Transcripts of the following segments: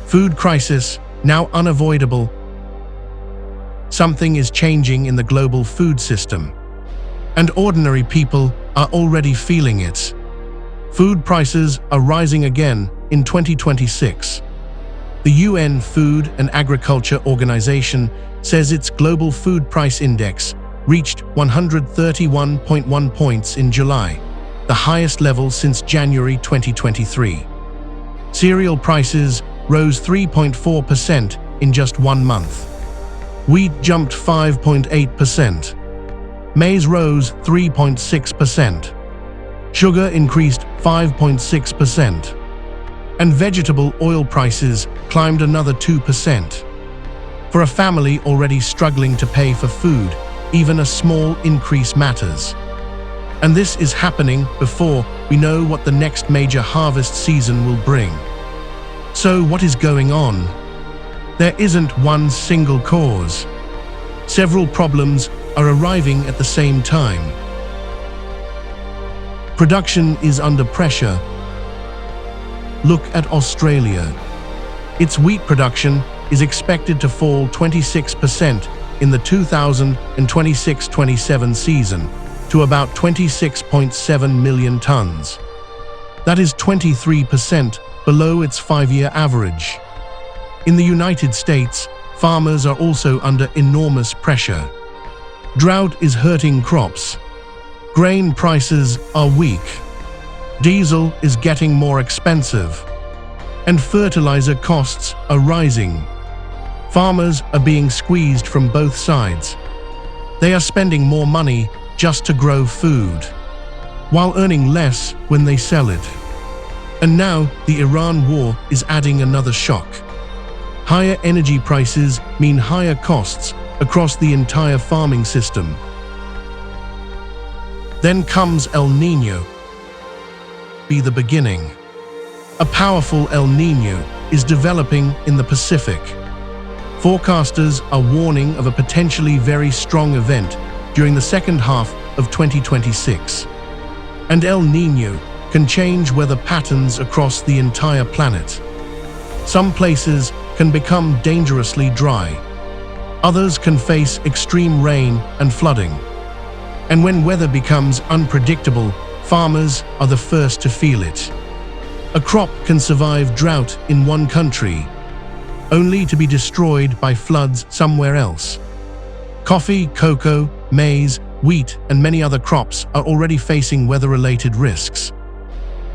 Food crisis, now unavoidable. Something is changing in the global food system, and ordinary people are already feeling it. Food prices are rising again in 2026. The UN Food and Agriculture Organization says its global food price index reached 131.1 points in July, the highest level since January 2023. Cereal prices rose 3.4% in just 1 month. Wheat jumped 5.8%. Maize rose 3.6%. Sugar increased 5.6%. And vegetable oil prices climbed another 2%. For a family already struggling to pay for food, even a small increase matters. And this is happening before we know what the next major harvest season will bring. So what is going on? There isn't one single cause. Several problems are arriving at the same time. Production is under pressure. Look at Australia. Its wheat production is expected to fall 26% in the 2026-27 season to about 26.7 million tons. That is 23% below its 5-year average. In the United States, farmers are also under enormous pressure. Drought is hurting crops. Grain prices are weak. Diesel is getting more expensive. And fertilizer costs are rising. Farmers are being squeezed from both sides. They are spending more money just to grow food, while earning less when they sell it. And now the Iran war is adding another shock. Higher energy prices mean higher costs across the entire farming system. Then comes El Niño. Be the beginning. A powerful El Niño is developing in the Pacific. Forecasters are warning of a potentially very strong event during the second half of 2026. And El Niño can change weather patterns across the entire planet. Some places can become dangerously dry. Others can face extreme rain and flooding. And when weather becomes unpredictable, farmers are the first to feel it. A crop can survive drought in one country, only to be destroyed by floods somewhere else. Coffee, cocoa, maize, wheat, and many other crops are already facing weather-related risks.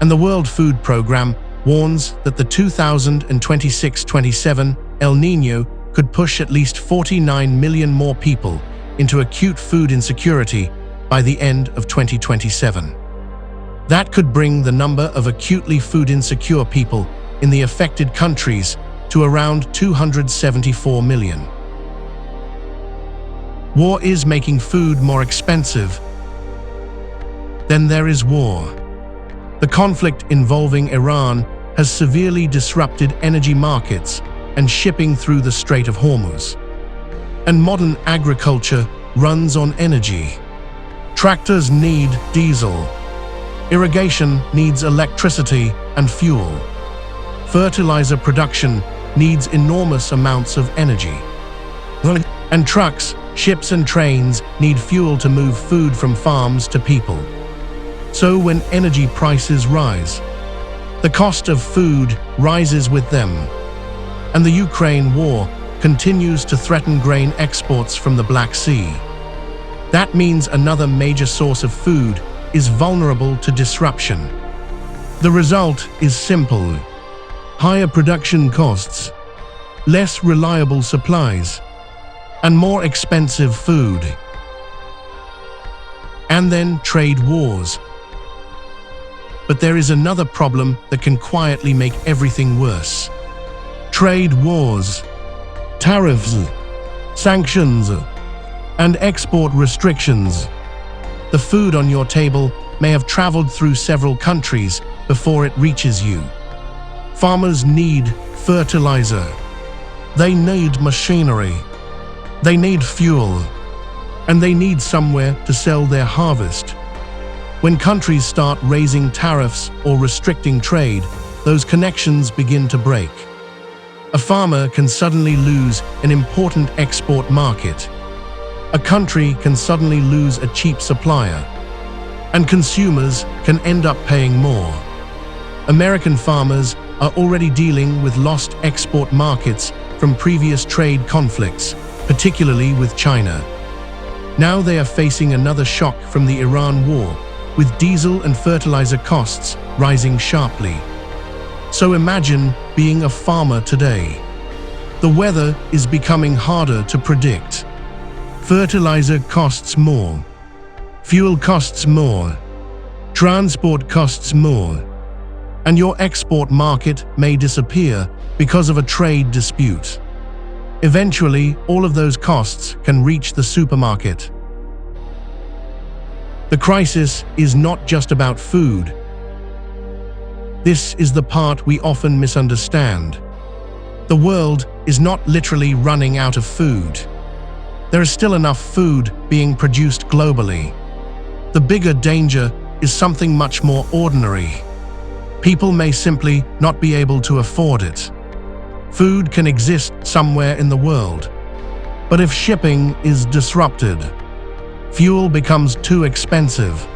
And the World Food Programme warns that the 2026-27 El Niño could push at least 49 million more people into acute food insecurity by the end of 2027. That could bring the number of acutely food insecure people in the affected countries to around 274 million. War is making food more expensive. Then there is war. The conflict involving Iran has severely disrupted energy markets and shipping through the Strait of Hormuz. And modern agriculture runs on energy. Tractors need diesel. Irrigation needs electricity and fuel. Fertilizer production needs enormous amounts of energy. And trucks, ships and trains need fuel to move food from farms to people. So when energy prices rise, the cost of food rises with them. And the Ukraine war continues to threaten grain exports from the Black Sea. That means another major source of food is vulnerable to disruption. The result is simple: higher production costs, less reliable supplies, and more expensive food. And then trade wars. But there is another problem that can quietly make everything worse. Trade wars, tariffs, sanctions, and export restrictions. The food on your table may have traveled through several countries before it reaches you. Farmers need fertilizer. They need machinery. They need fuel. And they need somewhere to sell their harvest. When countries start raising tariffs or restricting trade, those connections begin to break. A farmer can suddenly lose an important export market. A country can suddenly lose a cheap supplier. And consumers can end up paying more. American farmers are already dealing with lost export markets from previous trade conflicts, particularly with China. Now they are facing another shock from the Iran war, with diesel and fertilizer costs rising sharply. So imagine being a farmer today. The weather is becoming harder to predict. Fertilizer costs more. Fuel costs more. Transport costs more. And your export market may disappear because of a trade dispute. Eventually, all of those costs can reach the supermarket. The crisis is not just about food. This is the part we often misunderstand. The world is not literally running out of food. There is still enough food being produced globally. The bigger danger is something much more ordinary. People may simply not be able to afford it. Food can exist somewhere in the world. But if shipping is disrupted, fuel becomes too expensive,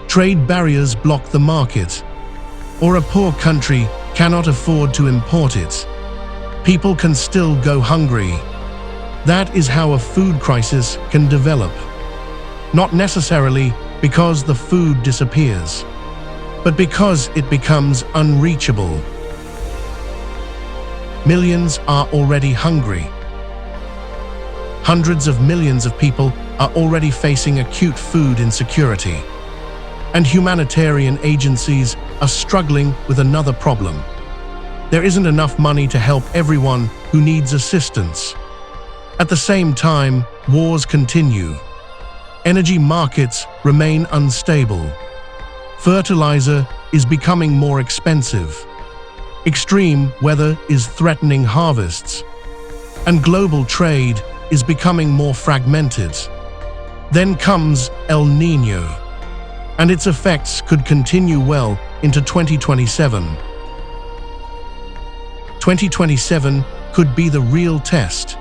trade barriers block the market, or a poor country cannot afford to import it, people can still go hungry. That is how a food crisis can develop. Not necessarily because the food disappears, but because it becomes unreachable. Millions are already hungry. Hundreds of millions of people are already facing acute food insecurity. And humanitarian agencies are struggling with another problem. There isn't enough money to help everyone who needs assistance. At the same time, wars continue. Energy markets remain unstable. Fertilizer is becoming more expensive. Extreme weather is threatening harvests. And global trade is becoming more fragmented. Then comes El Niño, and its effects could continue well into 2027. 2027 could be the real test.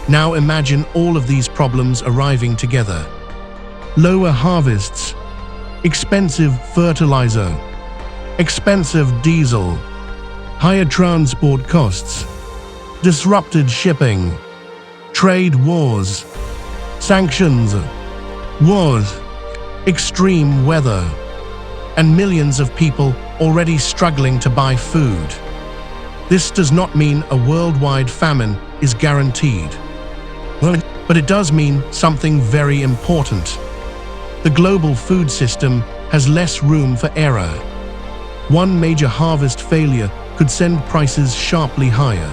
Now imagine all of these problems arriving together. Lower harvests, expensive fertilizer, expensive diesel, higher transport costs, disrupted shipping, trade wars, sanctions, wars, extreme weather, and millions of people already struggling to buy food. This does not mean a worldwide famine is guaranteed. But it does mean something very important. The global food system has less room for error. One major harvest failure could send prices sharply higher.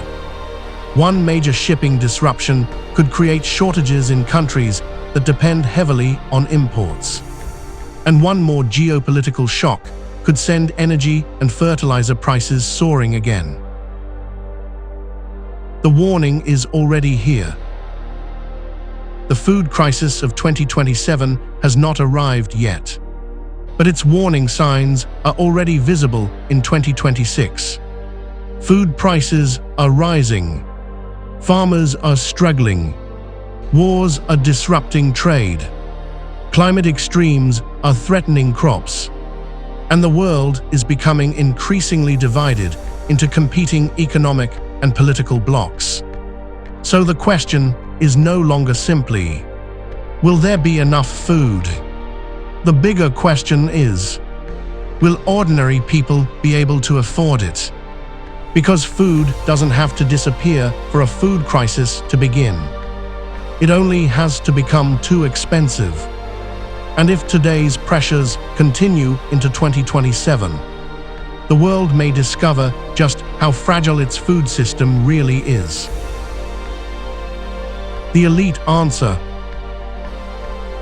One major shipping disruption could create shortages in countries that depend heavily on imports. And one more geopolitical shock could send energy and fertilizer prices soaring again. The warning is already here. The food crisis of 2027 has not arrived yet, but its warning signs are already visible in 2026. Food prices are rising. Farmers are struggling. Wars are disrupting trade. Climate extremes are threatening crops. And the world is becoming increasingly divided into competing economic and political blocs. So the question is no longer simply, will there be enough food? The bigger question is, will ordinary people be able to afford it? Because food doesn't have to disappear for a food crisis to begin. It only has to become too expensive. And if today's pressures continue into 2027, the world may discover just how fragile its food system really is. The elite answer.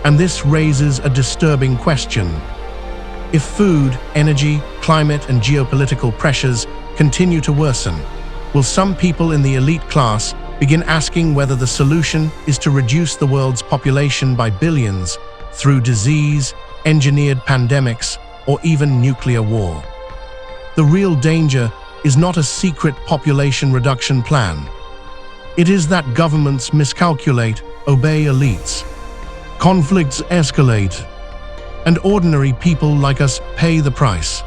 And this raises a disturbing question. If food, energy, climate, and geopolitical pressures continue to worsen, will some people in the elite class begin asking whether the solution is to reduce the world's population by billions through disease, engineered pandemics, or even nuclear war? The real danger is not a secret population reduction plan. It is that governments miscalculate, obey elites. Conflicts escalate, and ordinary people like us pay the price.